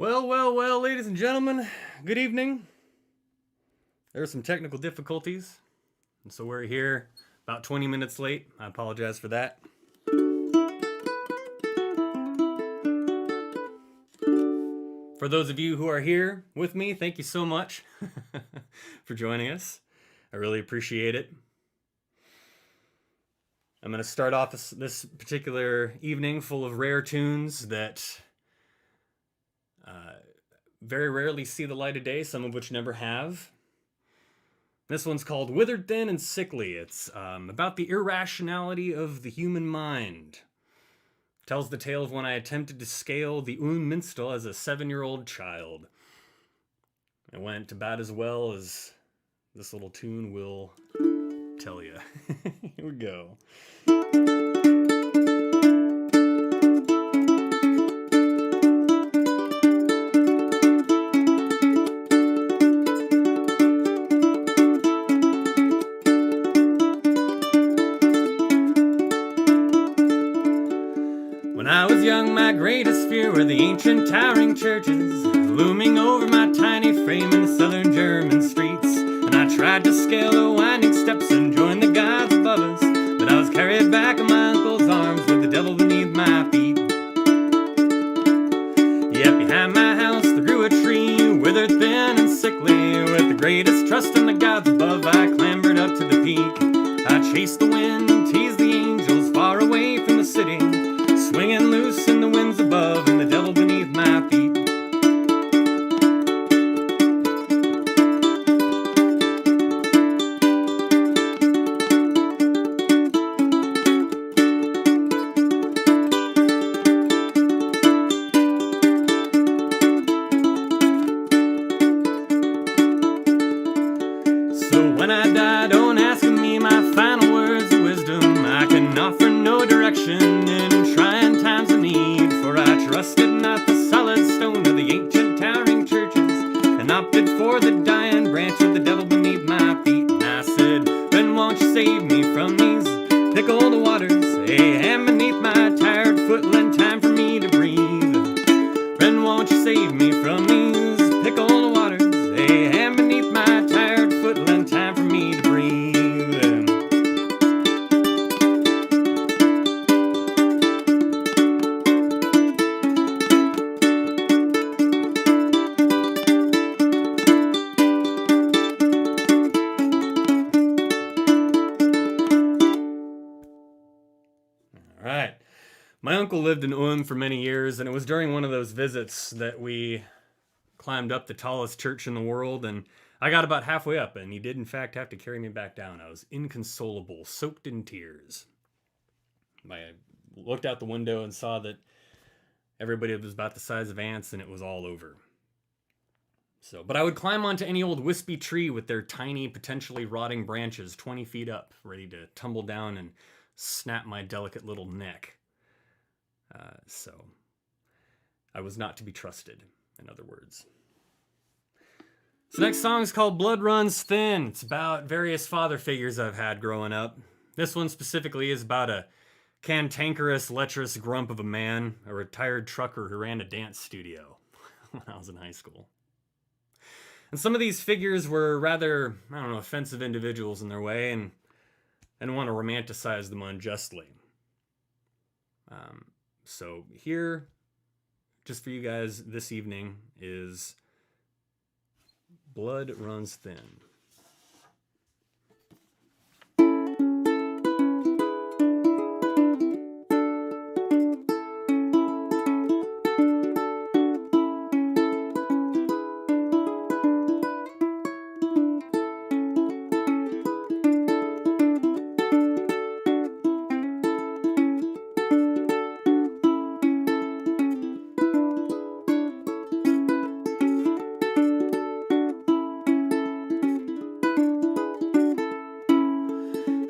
Well, ladies and gentlemen, good evening. There are some technical difficulties, and so we're here about 20 minutes late. I apologize for that. For those of you who are here with me, thank you so much for joining us. I really appreciate it. I'm going to start off this particular evening full of rare tunes that very rarely see the light of day, some of which never have. This one's called Withered, Thin, and Sickly. It's about the irrationality of the human mind. It tells the tale of when I attempted to scale the Minster as a 7-year-old child. It went about as well as this little tune will tell you. Here we go. When I was young, my greatest fear were the ancient towering churches looming over my tiny frame in the southern German streets. And I tried to scale the winding steps and join the gods above us, but I was carried back in my uncle's arms with the devil beneath my feet. Yet behind my house there grew a tree, withered, thin, and sickly. With the greatest trust in the gods above, I clambered up to the peak. I chased the wind and teased the angels far away from the city, swinging loose in the winds above and the devil beneath my feet. So when I die, don't ask me my final words of wisdom. I can offer no direction in trying times of need, for I trusted not the solid stone of the ancient towering churches, and opted for the dying branch with the devil beneath my feet. And I said, "Then won't you save me from these pickled waters? A hand beneath my tired foot, lend time for me to breathe. Then won't you save me from these pickled waters? A hand beneath my tired foot, lend time for me to breathe." All right. My uncle lived in Ulm for many years, and it was during one of those visits that we climbed up the tallest church in the world, and I got about halfway up, and he did in fact have to carry me back down. I was inconsolable, soaked in tears. I looked out the window and saw that everybody was about the size of ants, and it was all over. But I would climb onto any old wispy tree with their tiny, potentially rotting branches 20 feet up, ready to tumble down and snap my delicate little neck. So I was not to be trusted, in other words. So next song is called Blood Runs Thin. It's about various father figures I've had growing up. This one specifically is about a cantankerous, lecherous grump of a man, a retired trucker who ran a dance studio when I was in high school. And some of these figures were rather, offensive individuals in their way, and I don't want to romanticize them unjustly. So here, just for you guys this evening, is Blood Runs Thin.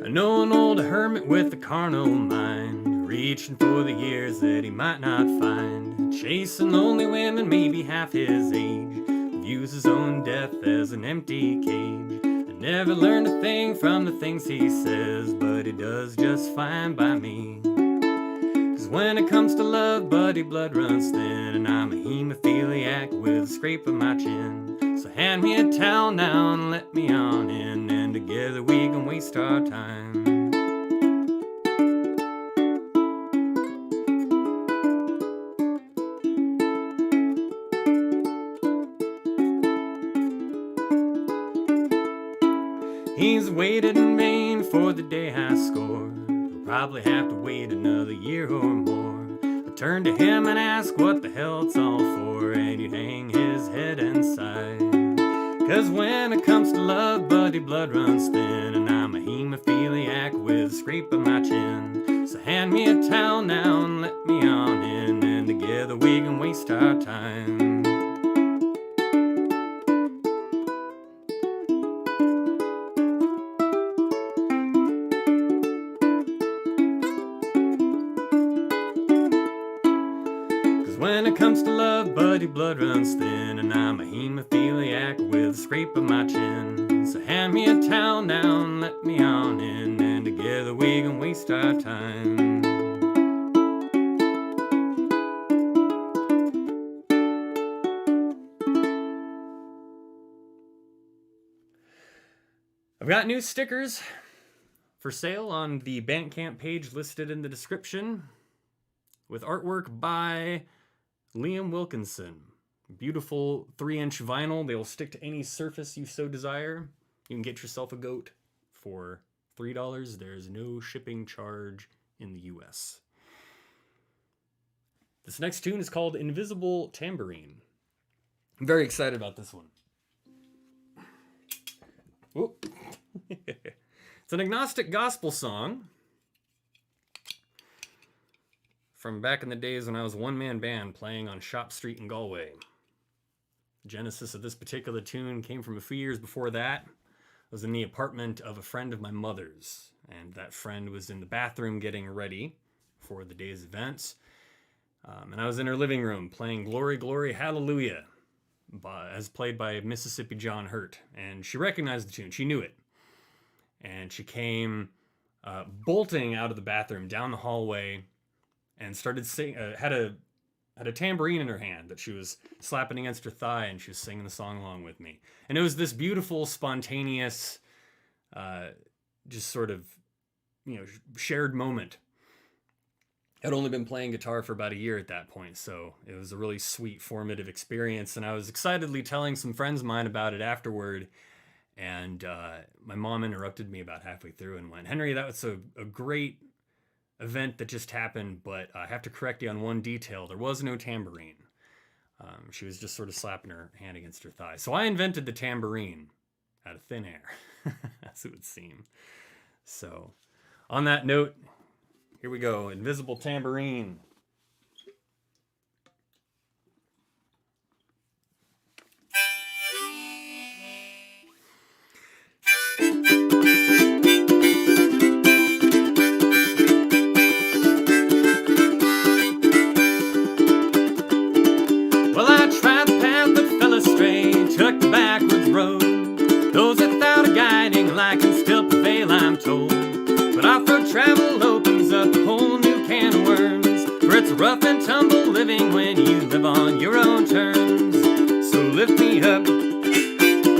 I know an old hermit with a carnal mind, reaching for the years that he might not find, chasing lonely women maybe half his age, views his own death as an empty cage. I never learned a thing from the things he says, but he does just fine by me. 'Cause when it comes to love, buddy, blood runs thin, and I'm a hemophiliac with a scrape of my chin. So hand me a towel now and let me on in, and together we can waste our time. He's waited in vain for the day I score. He'll probably have to wait another year or more. I turn to him and ask what the hell it's all for, and he'd hang his head and sigh. 'Cause when it comes to love, buddy, blood runs thin, and I'm a hemophiliac with a scrape of my chin. So hand me a towel now and let me on in, and together we can waste our time. 'Cause when it comes to love, buddy, blood runs thin, and I'm a hemophiliac with a scrape of my chin. So hand me a towel now and let me on in, and together we can waste our time. I've got new stickers for sale on the Bandcamp page listed in the description, with artwork by Liam Wilkinson. Beautiful 3-inch vinyl. They will stick to any surface you so desire. You can get yourself a goat for $3. There's no shipping charge in the US. This next tune is called Invisible Tambourine. I'm very excited about this one. Whoop. It's an agnostic gospel song from back in the days when I was a one-man band playing on Shop Street in Galway. The genesis of this particular tune came from a few years before that. I was in the apartment of a friend of my mother's, and that friend was in the bathroom getting ready for the day's events. And I was in her living room playing Glory, Glory, Hallelujah, as played by Mississippi John Hurt. And she recognized the tune. She knew it. And she came bolting out of the bathroom down the hallway and started singing. Had a tambourine in her hand that she was slapping against her thigh, and she was singing the song along with me. And it was this beautiful, spontaneous, just sort of, shared moment. I'd only been playing guitar for about a year at that point, so it was a really sweet, formative experience. And I was excitedly telling some friends of mine about it afterward. And my mom interrupted me about halfway through and went, "Henry, that was a great event that just happened, but I have to correct you on one detail. There was no tambourine." She was just sort of slapping her hand against her thigh. So I invented the tambourine out of thin air, as it would seem. So on that note, here we go. Invisible Tambourine. Well, I tried the path but fell astray, took the backwards road. Those without a guiding light can still prevail, I'm told. But off-road travel opens up a whole new can of worms, for it's rough and tumble living when you live on your own terms. So lift me up,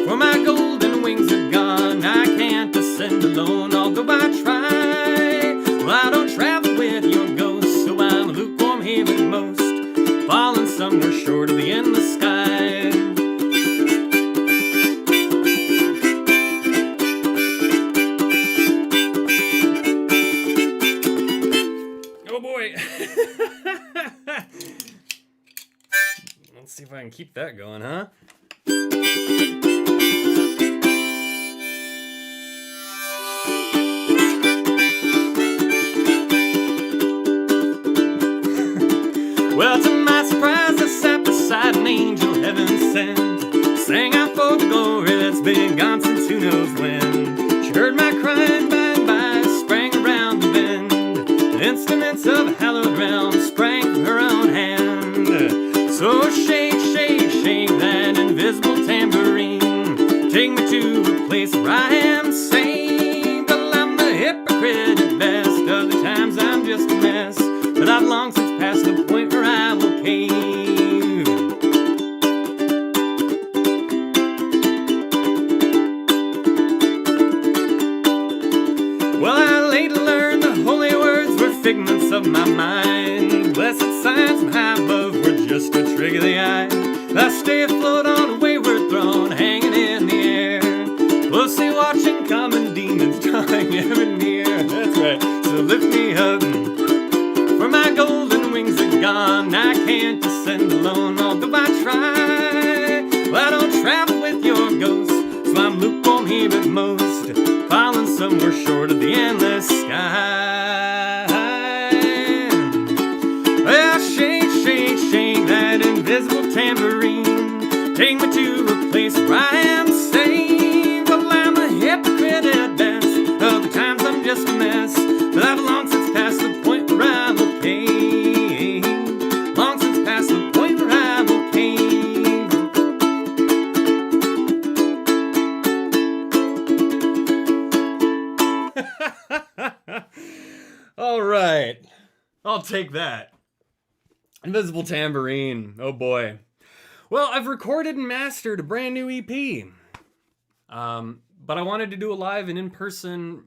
for my golden wings are gone. I can't descend alone, although I try. Well, I don't travel with your ghost, so I'm lukewarm here at most, falling somewhere short of the endless sky. Oh boy. Let's see if I can keep that going, huh? Well, to my surprise, I sat beside an angel heaven sent, sang out for the glory that's been gone since who knows when. She heard my crying by and by, sprang around the bend. Instruments of a hallowed realm sprang from her own hand. So shake, shake, shake that invisible tambourine. Take me to a place where I am saved. Well, I'm the hypocrite at best. Other times I'm just a mess, but I've long just a trick of the eye. I stay afloat on a wayward throne, hanging in the air, closely watching common demons drawing ever near. That's right, so lift me up, for my golden wings are gone. I can't descend alone, although I try. Well, I don't travel with your ghost, so I'm lukewarm here at most, falling somewhere short of the endless sky. Well, shake, shake, shake that invisible tambourine, take me to a place where I am safe. Well, I'm a hypocrite at best, other times I'm just a mess, but I've long since passed the point where I will cave. Long since passed the point where I will cave. All right, I'll take that. Invisible Tambourine, oh boy. Well, I've recorded and mastered a brand new EP. But I wanted to do a live and in-person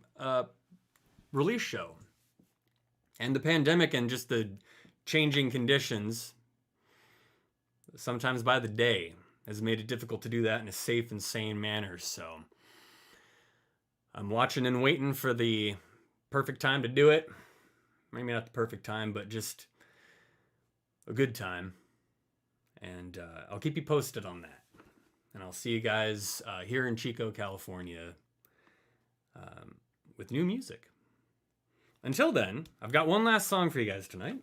release show. And the pandemic and just the changing conditions, sometimes by the day, has made it difficult to do that in a safe and sane manner. So I'm watching and waiting for the perfect time to do it. Maybe not the perfect time, but just a good time. And I'll keep you posted on that. And I'll see you guys here in Chico, California with new music. Until then, I've got one last song for you guys tonight.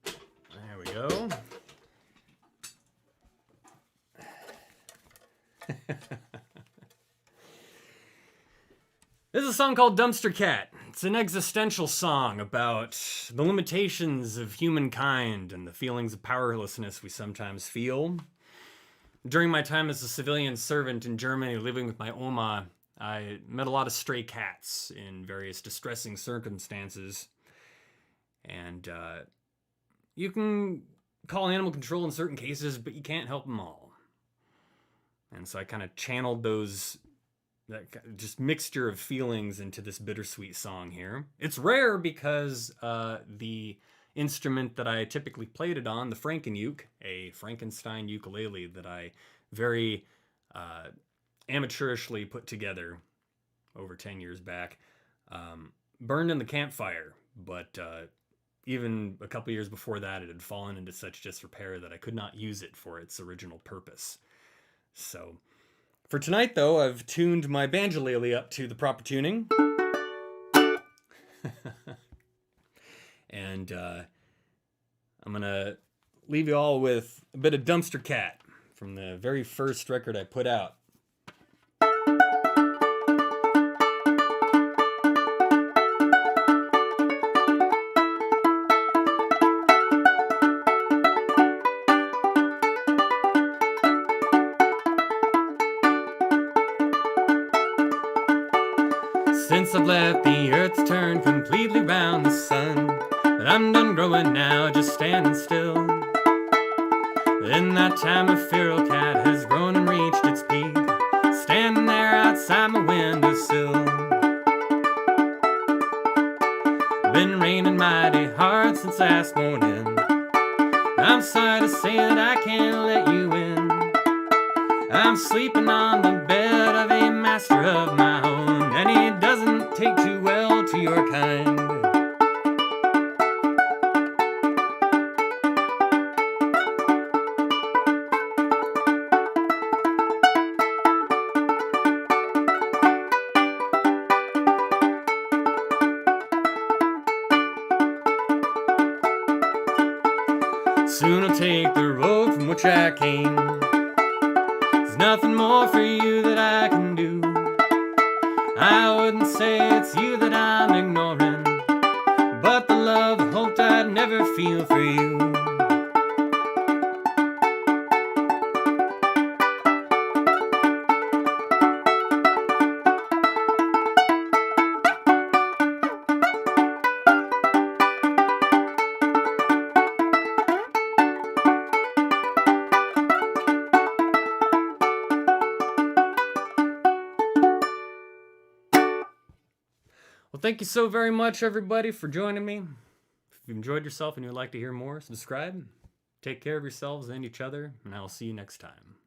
There we go. This is a song called Dumpster Cat. It's an existential song about the limitations of humankind and the feelings of powerlessness we sometimes feel. During my time as a civilian servant in Germany, living with my Oma, I met a lot of stray cats in various distressing circumstances. And you can call animal control in certain cases, but you can't help them all. And so I kind of channeled that just mixture of feelings into this bittersweet song here. It's rare because the instrument that I typically played it on, the Franken-uke, a Frankenstein ukulele that I very amateurishly put together over 10 years back, burned in the campfire. But even a couple years before that, it had fallen into such disrepair that I could not use it for its original purpose. So for tonight, though, I've tuned my banjolele up to the proper tuning. And I'm going to leave you all with a bit of Dumpster Cat from the very first record I put out. Since I've left, the earth's turned completely round the sun, but I'm done growing now, just standing still. In that time, a feral cat has grown and reached its peak, standing there outside my windowsill. Been raining mighty hard since last morning. I'm sorry to say that I can't let you in. I'm sleeping on the bed of a master of my own, and he doesn't take too well to your kind. Soon I'll take the road from which I came. There's nothing more for you that I can do. I wouldn't say it's you that I'm ignoring, but the love I hoped I'd never feel for you. Well, thank you so very much, everybody, for joining me. you've enjoyed yourself and you would like to hear more, subscribe. Take care of yourselves and each other, and I will see you next time.